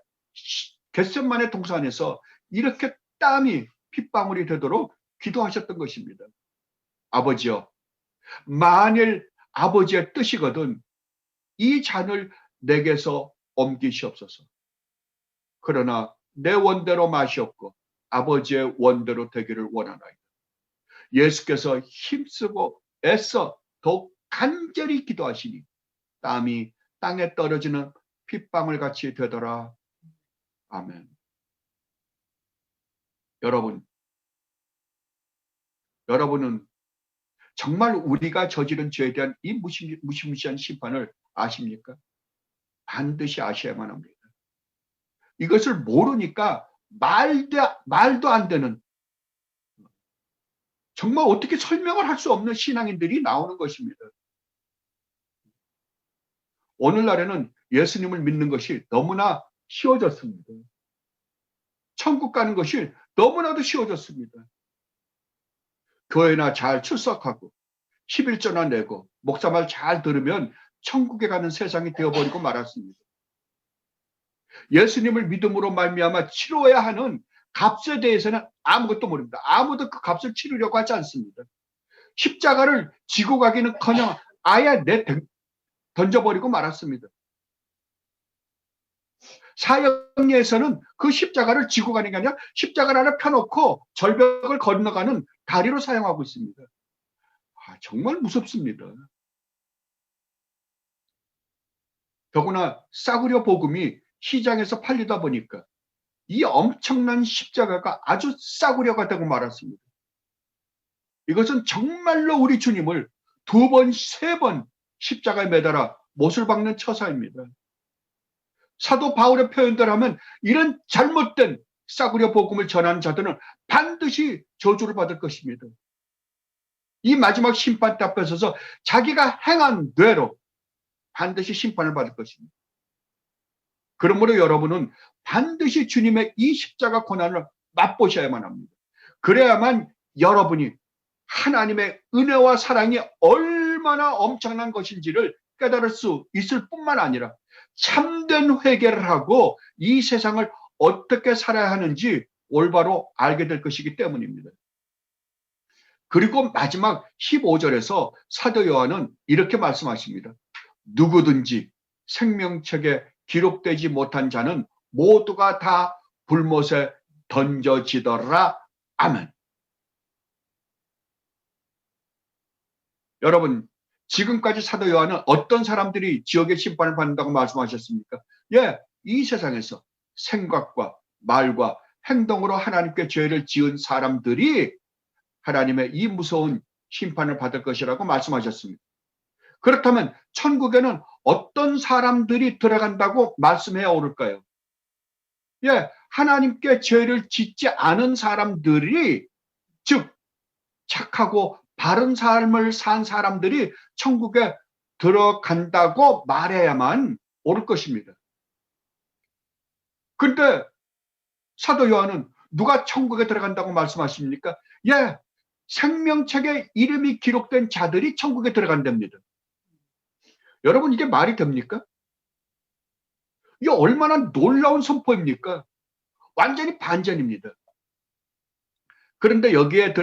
겟세마네 동산에서 이렇게 땀이 핏방울이 되도록 기도하셨던 것입니다. 아버지여, 만일 아버지의 뜻이거든 이 잔을 내게서 옮기시옵소서. 그러나 내 원대로 마시옵고 아버지의 원대로 되기를 원하나이다. 예수께서 힘쓰고 애써 더욱 간절히 기도하시니 땀이 땅에 떨어지는 핏방울 같이 되더라. 아멘. 여러분은 정말 우리가 저지른 죄에 대한 이 무시무시한 심판을 아십니까? 반드시 아셔야만 합니다. 이것을 모르니까 말도 안 되는, 정말 어떻게 설명을 할 수 없는 신앙인들이 나오는 것입니다. 오늘날에는 예수님을 믿는 것이 너무나 쉬워졌습니다. 천국 가는 것이 너무나도 쉬워졌습니다. 교회나 잘 출석하고 11조나 내고 목사 말 잘 들으면 천국에 가는 세상이 되어버리고 말았습니다. 예수님을 믿음으로 말미암아 치러야 하는 값에 대해서는 아무것도 모릅니다. 아무도 그 값을 치르려고 하지 않습니다. 십자가를 지고 가기는커녕 아예 던져버리고 말았습니다. 사형리에서는 그 십자가를 지고 가는 게 아니라 십자가를 하나 펴놓고 절벽을 건너가는 다리로 사용하고 있습니다. 정말 무섭습니다. 더구나 싸구려 복음이 시장에서 팔리다 보니까 이 엄청난 십자가가 아주 싸구려가 되고 말았습니다. 이것은 정말로 우리 주님을 2번, 3번 십자가에 매달아 못을 박는 처사입니다. 사도 바울의 표현대로 하면 이런 잘못된 싸구려 복음을 전하는 자들은 반드시 저주를 받을 것입니다. 이 마지막 심판 때 앞에 서서 자기가 행한 뇌로 반드시 심판을 받을 것입니다. 그러므로 여러분은 반드시 주님의 이 십자가 고난을 맛보셔야만 합니다. 그래야만 여러분이 하나님의 은혜와 사랑이 얼마나 엄청난 것인지를 깨달을 수 있을 뿐만 아니라 참된 회개를 하고 이 세상을 어떻게 살아야 하는지 올바로 알게 될 것이기 때문입니다. 그리고 마지막 15절에서 사도 요한은 이렇게 말씀하십니다. 누구든지 생명책에 기록되지 못한 자는 모두가 다 불못에 던져지더라. 아멘. 여러분, 지금까지 사도 요한은 어떤 사람들이 지옥의 심판을 받는다고 말씀하셨습니까? 예, 이 세상에서 생각과 말과 행동으로 하나님께 죄를 지은 사람들이 하나님의 이 무서운 심판을 받을 것이라고 말씀하셨습니다. 그렇다면 천국에는 어떤 사람들이 들어간다고 말씀해 오를까요? 예, 하나님께 죄를 짓지 않은 사람들이, 즉 착하고 바른 삶을 산 사람들이 천국에 들어간다고 말해야만 옳을 것입니다. 근데 사도 요한은 누가 천국에 들어간다고 말씀하십니까? 예, 생명책에 이름이 기록된 자들이 천국에 들어간답니다. 여러분, 이게 말이 됩니까? 이게 얼마나 놀라운 선포입니까? 완전히 반전입니다. 그런데 여기에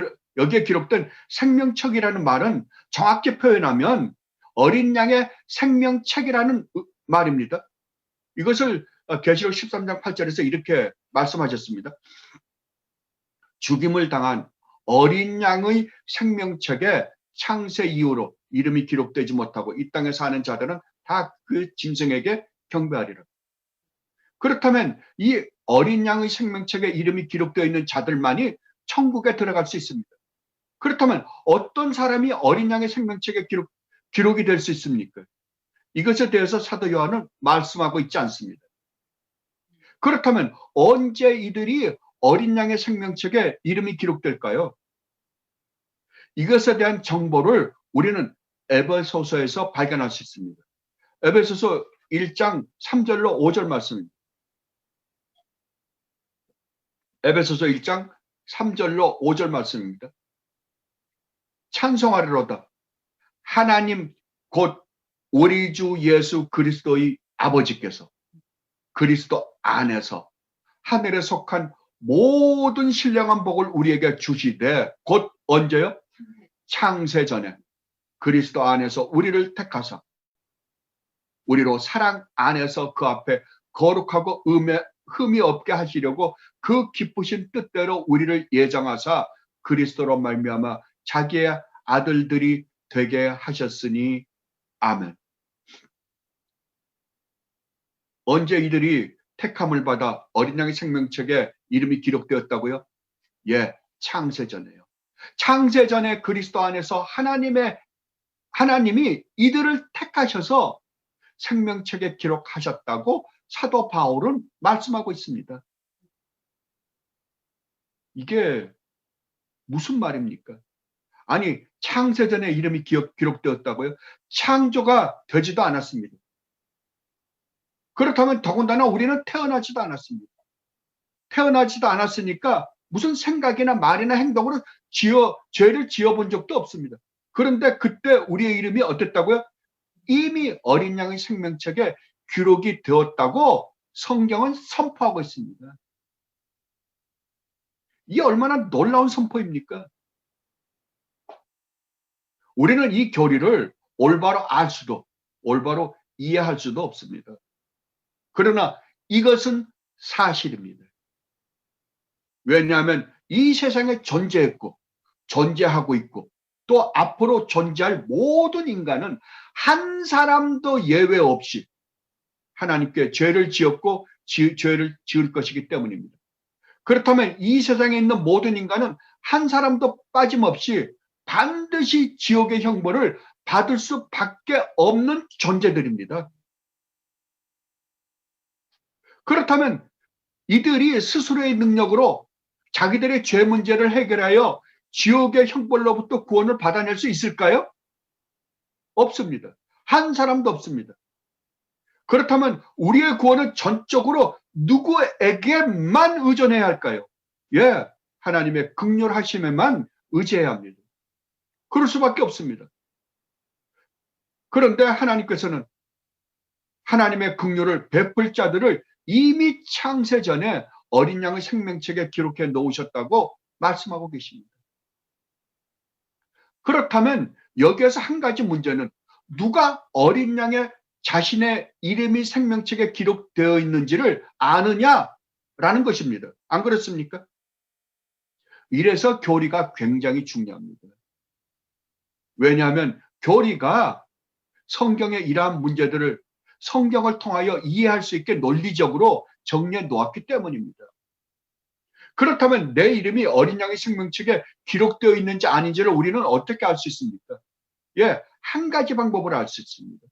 기록된 생명책이라는 말은 정확히 표현하면 어린 양의 생명책이라는 말입니다. 이것을 계시록 13장 8절에서 이렇게 말씀하셨습니다. 죽임을 당한 어린 양의 생명책에 창세 이후로 이름이 기록되지 못하고 이 땅에 사는 자들은 다 그 짐승에게 경배하리라. 그렇다면 이 어린 양의 생명책에 이름이 기록되어 있는 자들만이 천국에 들어갈 수 있습니다. 그렇다면 어떤 사람이 어린 양의 생명책에 기록이 될 수 있습니까? 이것에 대해서 사도 요한은 말씀하고 있지 않습니다. 그렇다면 언제 이들이 어린 양의 생명책에 이름이 기록될까요? 이것에 대한 정보를 우리는 에베소서에서 발견할 수 있습니다. 에베소서 1장 3절로 5절 말씀입니다. 에베소서 1장 3절로 5절 말씀입니다. 찬송하리로다. 하나님 곧 우리 주 예수 그리스도의 아버지께서 그리스도 안에서 하늘에 속한 모든 신령한 복을 우리에게 주시되, 곧 언제요? 창세 전에 그리스도 안에서 우리를 택하사 우리로 사랑 안에서 그 앞에 거룩하고 흠이 없게 하시려고 그 기쁘신 뜻대로 우리를 예정하사 그리스도로 말미암아 자기의 아들들이 되게 하셨으니 아멘. 언제 이들이 택함을 받아 어린 양의 생명책에 이름이 기록되었다고요? 예, 창세전에요. 창세전에 그리스도 안에서 하나님이 이들을 택하셔서 생명책에 기록하셨다고 사도 바울은 말씀하고 있습니다. 이게 무슨 말입니까? 아니, 창세전에 이름이 기록되었다고요? 창조가 되지도 않았습니다. 그렇다면 더군다나 우리는 태어나지도 않았습니다. 태어나지도 않았으니까 무슨 생각이나 말이나 행동으로 죄를 지어본 적도 없습니다. 그런데 그때 우리의 이름이 어땠다고요? 이미 어린 양의 생명책에 기록이 되었다고 성경은 선포하고 있습니다. 이게 얼마나 놀라운 선포입니까? 우리는 이 교리를 올바로 알 수도, 올바로 이해할 수도 없습니다. 그러나 이것은 사실입니다. 왜냐하면 이 세상에 존재했고, 존재하고 있고, 또 앞으로 존재할 모든 인간은 한 사람도 예외 없이 하나님께 죄를 지었고 죄를 지을 것이기 때문입니다. 그렇다면 이 세상에 있는 모든 인간은 한 사람도 빠짐없이 반드시 지옥의 형벌을 받을 수밖에 없는 존재들입니다. 그렇다면 이들이 스스로의 능력으로 자기들의 죄 문제를 해결하여 지옥의 형벌로부터 구원을 받아낼 수 있을까요? 없습니다. 한 사람도 없습니다. 그렇다면 우리의 구원은 전적으로 누구에게만 의존해야 할까요? 예, 하나님의 긍휼하심에만 의지해야 합니다. 그럴 수밖에 없습니다. 그런데 하나님께서는 하나님의 긍휼을 베풀 자들을 이미 창세전에 어린 양의 생명책에 기록해 놓으셨다고 말씀하고 계십니다. 그렇다면 여기에서 한 가지 문제는 누가 어린 양의 자신의 이름이 생명책에 기록되어 있는지를 아느냐라는 것입니다. 안 그렇습니까? 이래서 교리가 굉장히 중요합니다. 왜냐하면 교리가 성경의 이러한 문제들을 성경을 통하여 이해할 수 있게 논리적으로 정리해 놓았기 때문입니다. 그렇다면 내 이름이 어린 양의 생명책에 기록되어 있는지 아닌지를 우리는 어떻게 알 수 있습니까? 예, 한 가지 방법으로 알 수 있습니다.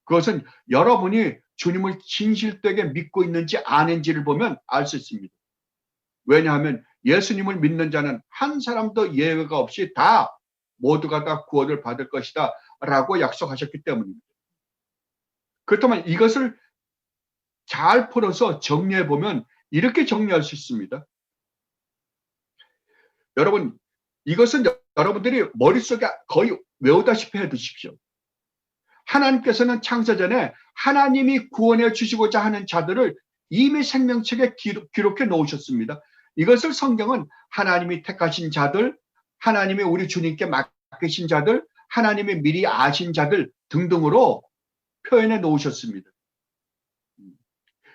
그것은 여러분이 주님을 진실되게 믿고 있는지 아닌지를 보면 알 수 있습니다. 왜냐하면 예수님을 믿는 자는 한 사람도 예외가 없이 다 모두가 다 구원을 받을 것이다 라고 약속하셨기 때문입니다. 그렇다면 이것을 잘 풀어서 정리해 보면 이렇게 정리할 수 있습니다. 여러분, 이것은 여러분들이 머릿속에 거의 외우다시피 해 두십시오. 하나님께서는 창세전에 하나님이 구원해 주시고자 하는 자들을 이미 생명책에 기록해 놓으셨습니다. 이것을 성경은 하나님이 택하신 자들, 하나님이 우리 주님께 맡기신 자들, 하나님이 미리 아신 자들 등등으로 표현해 놓으셨습니다.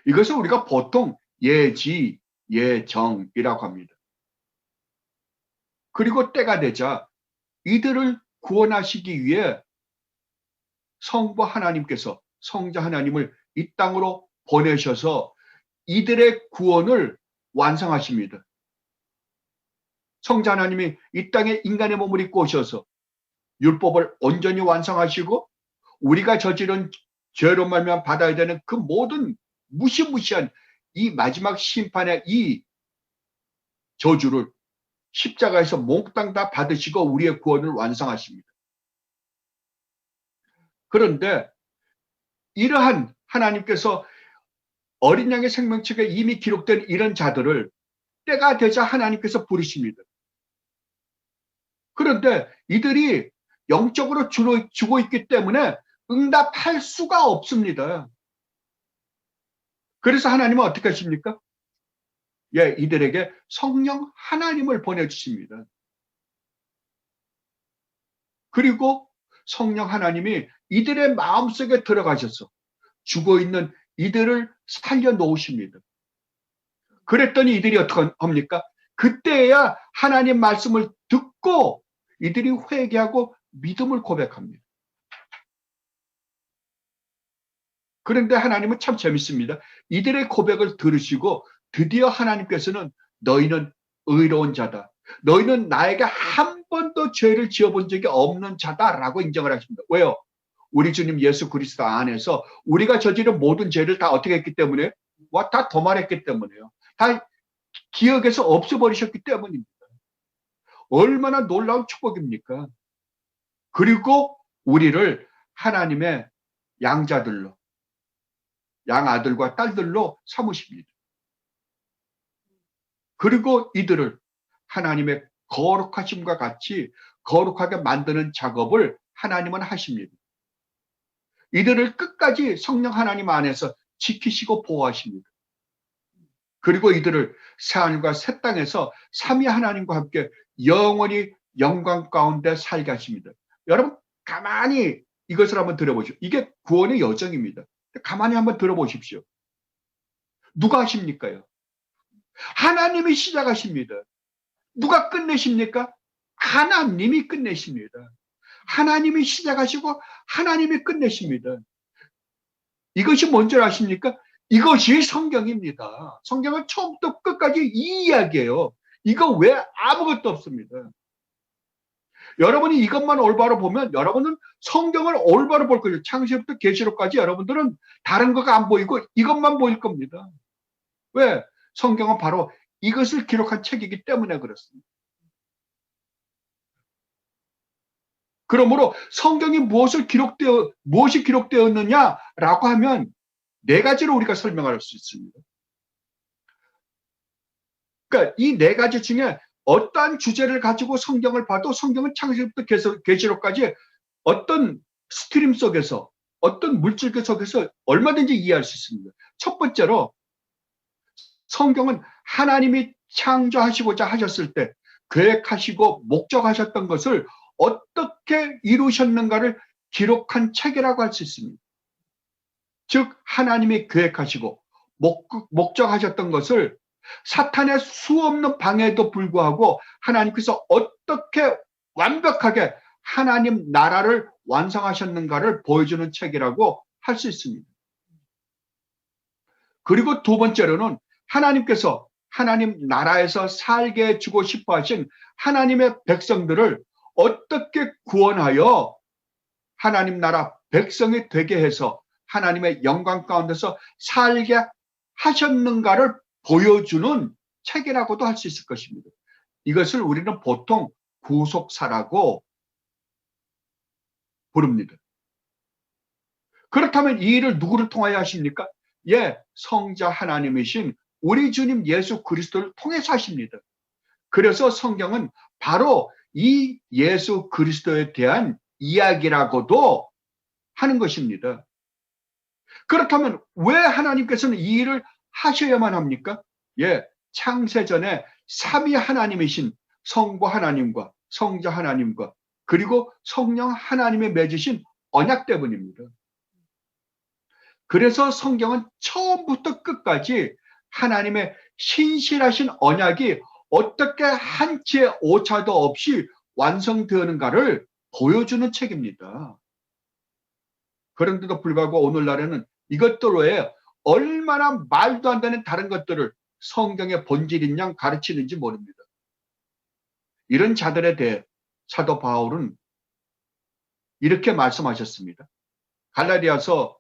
이것을 우리가 보통 예지, 예정이라고 합니다. 그리고 때가 되자 이들을 구원하시기 위해 성부 하나님께서 성자 하나님을 이 땅으로 보내셔서 이들의 구원을 완성하십니다. 성자 하나님이 이 땅에 인간의 몸을 입고 오셔서 율법을 온전히 완성하시고 우리가 저지른 죄로 말미암아 받아야 되는 그 모든 무시무시한 이 마지막 심판의 이 저주를 십자가에서 몽땅 다 받으시고 우리의 구원을 완성하십니다. 그런데 이러한 하나님께서 어린 양의 생명책에 이미 기록된 이런 자들을 때가 되자 하나님께서 부르십니다. 그런데 이들이 영적으로 죽어 있기 때문에 응답할 수가 없습니다. 그래서 하나님은 어떻게 하십니까? 예, 이들에게 성령 하나님을 보내주십니다. 그리고 성령 하나님이 이들의 마음속에 들어가셔서 죽어있는 이들을 살려놓으십니다. 그랬더니 이들이 어떻게 합니까? 그때야 하나님 말씀을 듣고 이들이 회개하고 믿음을 고백합니다. 그런데 하나님은 참 재밌습니다. 이들의 고백을 들으시고 드디어 하나님께서는 너희는 의로운 자다. 너희는 나에게 한 번도 죄를 지어본 적이 없는 자다라고 인정을 하십니다. 왜요? 우리 주님 예수 그리스도 안에서 우리가 저지른 모든 죄를 다 어떻게 했기 때문에? 다 도말했기 때문에요. 다 기억에서 없애버리셨기 때문입니다. 얼마나 놀라운 축복입니까? 그리고 우리를 하나님의 양자들로, 양아들과 딸들로 삼으십니다. 그리고 이들을 하나님의 거룩하심과 같이 거룩하게 만드는 작업을 하나님은 하십니다. 이들을 끝까지 성령 하나님 안에서 지키시고 보호하십니다. 그리고 이들을 새하늘과 새 땅에서 삼위 하나님과 함께 영원히 영광 가운데 살게 하십니다. 여러분 가만히 이것을 한번 들어보십시오. 이게 구원의 여정입니다. 가만히 한번 들어보십시오. 누가 하십니까요? 하나님이 시작하십니다. 누가 끝내십니까? 하나님이 끝내십니다. 하나님이 시작하시고 하나님이 끝내십니다. 이것이 뭔지 아십니까? 이것이 성경입니다. 성경은 처음부터 끝까지 이 이야기예요. 이거 외 아무것도 없습니다. 여러분이 이것만 올바로 보면 여러분은 성경을 올바로 볼 거예요. 창세부터 계시록까지 여러분들은 다른 거가 안 보이고 이것만 보일 겁니다. 왜? 성경은 바로 이것을 기록한 책이기 때문에 그렇습니다. 그러므로 성경이 무엇이 기록되었느냐라고 하면 네 가지로 우리가 설명할 수 있습니다. 그러니까 이 네 가지 중에 어떠한 주제를 가지고 성경을 봐도 성경은 창세부터 계시록까지 어떤 스트림 속에서 어떤 물질 속에서 얼마든지 이해할 수 있습니다. 첫 번째로 성경은 하나님이 창조하시고자 하셨을 때 계획하시고 목적하셨던 것을 어떻게 이루셨는가를 기록한 책이라고 할 수 있습니다. 즉 하나님이 계획하시고 목적하셨던 것을 사탄의 수없는 방해에도 불구하고 하나님께서 어떻게 완벽하게 하나님 나라를 완성하셨는가를 보여주는 책이라고 할 수 있습니다. 그리고 두 번째로는 하나님께서 하나님 나라에서 살게 해주고 싶어 하신 하나님의 백성들을 어떻게 구원하여 하나님 나라 백성이 되게 해서 하나님의 영광 가운데서 살게 하셨는가를 보여주는 책이라고도 할 수 있을 것입니다. 이것을 우리는 보통 구속사라고 부릅니다. 그렇다면 이 일을 누구를 통하여 하십니까? 예, 성자 하나님이신 우리 주님 예수 그리스도를 통해서 하십니다. 그래서 성경은 바로 이 예수 그리스도에 대한 이야기라고도 하는 것입니다. 그렇다면 왜 하나님께서는 이 일을 하셔야만 합니까? 예, 창세전에 삼위 하나님이신 성부 하나님과 성자 하나님과 그리고 성령 하나님의 맺으신 언약 때문입니다. 그래서 성경은 처음부터 끝까지 하나님의 신실하신 언약이 어떻게 한치의 오차도 없이 완성되는가를 보여주는 책입니다. 그런데도 불구하고 오늘날에는 이것들 외에 얼마나 말도 안 되는 다른 것들을 성경의 본질인 양 가르치는지 모릅니다. 이런 자들에 대해 사도 바울은 이렇게 말씀하셨습니다. 갈라디아서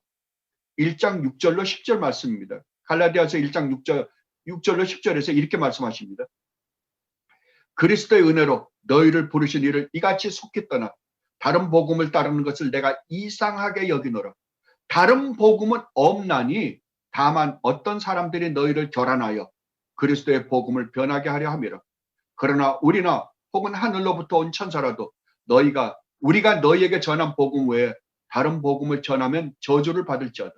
1장 6절로 10절 말씀입니다. 갈라디아서 1장 6절로 10절에서 이렇게 말씀하십니다. 그리스도의 은혜로 너희를 부르신 이를 이같이 속히 떠나 다른 복음을 따르는 것을 내가 이상하게 여기노라. 다른 복음은 없나니 다만 어떤 사람들이 너희를 결안하여 그리스도의 복음을 변하게 하려 함이라. 그러나 우리나 혹은 하늘로부터 온 천사라도 우리가 너희에게 전한 복음 외에 다른 복음을 전하면 저주를 받을지어다.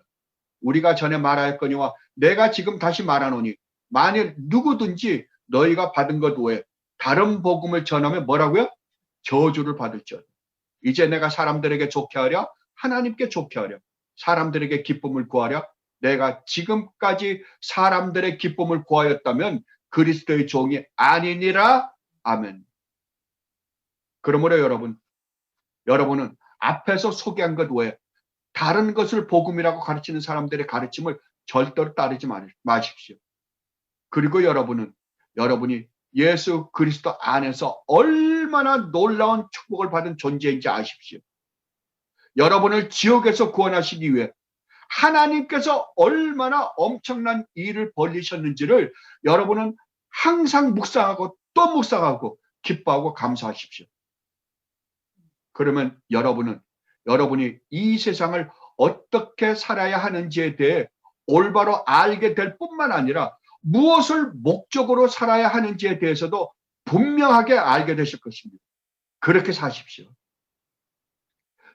우리가 전에 말하였거니와 내가 지금 다시 말하노니 만일 누구든지 너희가 받은 것 외에 다른 복음을 전하면 뭐라고요? 저주를 받을지어다. 이제 내가 사람들에게 좋게 하랴? 하나님께 좋게 하랴? 사람들에게 기쁨을 구하랴? 내가 지금까지 사람들의 기쁨을 구하였다면 그리스도의 종이 아니니라. 아멘. 그러므로 여러분은 앞에서 소개한 것 외에 다른 것을 복음이라고 가르치는 사람들의 가르침을 절대로 따르지 마십시오. 그리고 여러분이 예수 그리스도 안에서 얼마나 놀라운 축복을 받은 존재인지 아십시오. 여러분을 지옥에서 구원하시기 위해 하나님께서 얼마나 엄청난 일을 벌리셨는지를 여러분은 항상 묵상하고 또 묵상하고 기뻐하고 감사하십시오. 그러면 여러분이 이 세상을 어떻게 살아야 하는지에 대해 올바로 알게 될 뿐만 아니라 무엇을 목적으로 살아야 하는지에 대해서도 분명하게 알게 되실 것입니다. 그렇게 사십시오.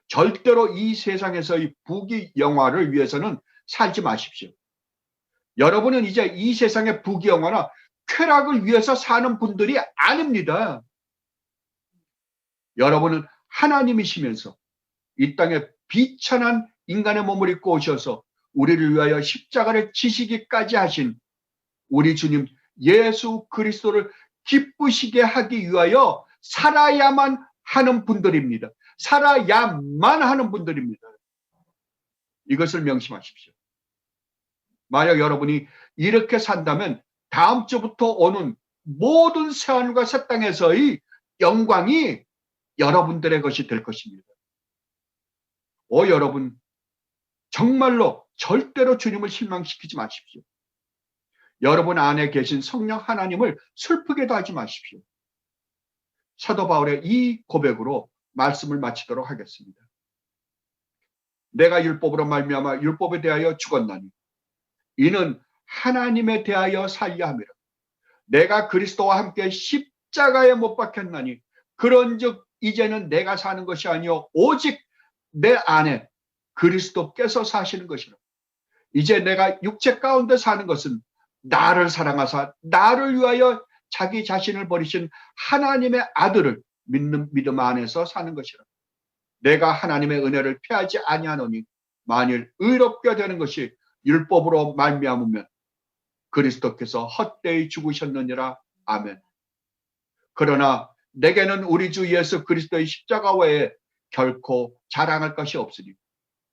절대로 이 세상에서의 부귀영화를 위해서는 살지 마십시오. 여러분은 이제 이 세상의 부귀영화나 쾌락을 위해서 사는 분들이 아닙니다. 여러분은 하나님이시면서 이 땅에 비천한 인간의 몸을 입고 오셔서 우리를 위하여 십자가를 지시기까지 하신 우리 주님 예수 그리스도를 기쁘시게 하기 위하여 살아야만 하는 분들입니다. 살아야만 하는 분들입니다. 이것을 명심하십시오. 만약 여러분이 이렇게 산다면 다음 주부터 오는 모든 새하늘과 새 땅에서의 영광이 여러분들의 것이 될 것입니다. 여러분, 정말로 절대로 주님을 실망시키지 마십시오. 여러분 안에 계신 성령 하나님을 슬프게도 하지 마십시오. 사도 바울의 이 고백으로 말씀을 마치도록 하겠습니다. 내가 율법으로 말미암아 율법에 대하여 죽었나니 이는 하나님에 대하여 살려 함이라. 내가 그리스도와 함께 십자가에 못 박혔나니 그런즉 이제는 내가 사는 것이 아니요 오직 내 안에 그리스도께서 사시는 것이라. 이제 내가 육체 가운데 사는 것은 나를 사랑하사 나를 위하여 자기 자신을 버리신 하나님의 아들을 믿는 믿음 안에서 사는 것이라. 내가 하나님의 은혜를 피하지 아니하노니 만일 의롭게 되는 것이 율법으로 말미암으면 그리스도께서 헛되이 죽으셨느니라. 아멘. 그러나 내게는 우리 주 예수 그리스도의 십자가 외에 결코 자랑할 것이 없으니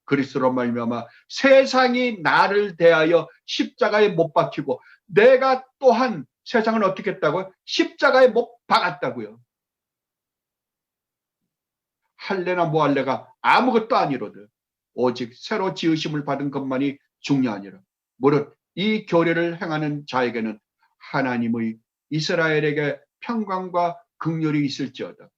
그리스도로 말미암아 세상이 나를 대하여 십자가에 못 박히고 내가 또한 세상을 어떻게 했다고요? 십자가에 못 박았다고요. 할례나 무할례가 아무것도 아니로되 오직 새로 지으심을 받은 것만이 중요하니라. 무릇 이 교례를 행하는 자에게는 하나님의 이스라엘에게 평강과 긍휼이 있을지어다.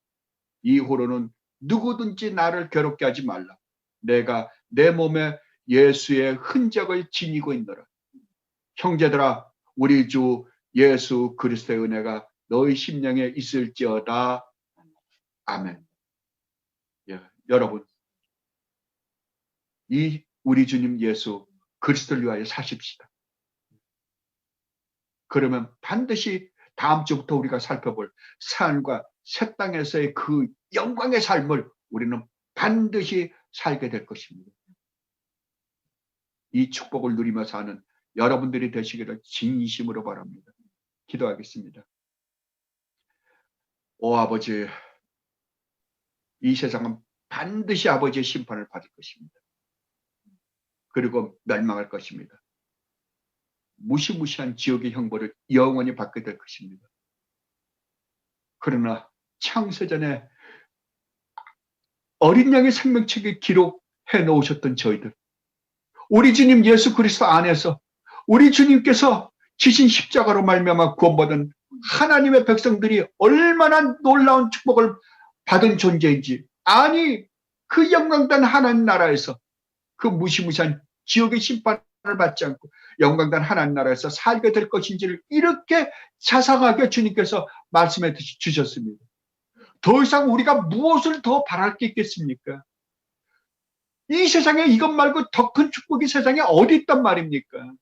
이후로는 누구든지 나를 괴롭게 하지 말라. 내가 내 몸에 예수의 흔적을 지니고 있노라. 형제들아, 우리 주 예수 그리스도의 은혜가 너희 심령에 있을지어다. 아멘. 여러분, 이 우리 주님 예수 그리스도를 위하여 사십시다. 그러면 반드시 다음 주부터 우리가 살펴볼 산과 새 땅에서의 그 영광의 삶을 우리는 반드시 살게 될 것입니다. 이 축복을 누리며 사는 여러분들이 되시기를 진심으로 바랍니다. 기도하겠습니다. 오 아버지, 이 세상은 반드시 아버지의 심판을 받을 것입니다. 그리고 멸망할 것입니다. 무시무시한 지옥의 형벌을 영원히 받게 될 것입니다. 그러나 창세전에 어린 양의 생명책에 기록해 놓으셨던 저희들, 우리 주님 예수 그리스도 안에서 우리 주님께서 지신 십자가로 말미암아 구원받은 하나님의 백성들이 얼마나 놀라운 축복을 받은 존재인지, 아니 그 영광단 하나님 나라에서 그 무시무시한 지옥의 심판을 받지 않고 영광단 하나님 나라에서 살게 될 것인지를 이렇게 자상하게 주님께서 말씀해 주셨습니다. 더 이상 우리가 무엇을 더 바랄 게 있겠습니까? 이 세상에 이것 말고 더 큰 축복이 세상에 어디 있단 말입니까?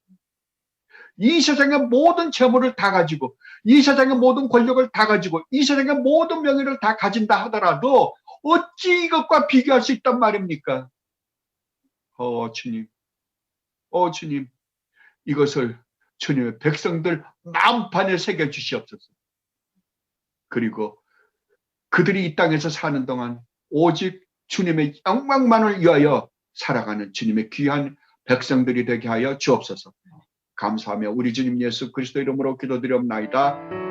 이 세상의 모든 재물을 다 가지고, 이 세상의 모든 권력을 다 가지고, 이 세상의 모든 명예를 다 가진다 하더라도 어찌 이것과 비교할 수 있단 말입니까? 주님, 주님, 이것을 주님의 백성들 마음판에 새겨 주시옵소서. 그리고 그들이 이 땅에서 사는 동안 오직 주님의 영광만을 위하여 살아가는 주님의 귀한 백성들이 되게 하여 주옵소서. 감사하며 우리 주님 예수 그리스도 이름으로 기도드리옵나이다.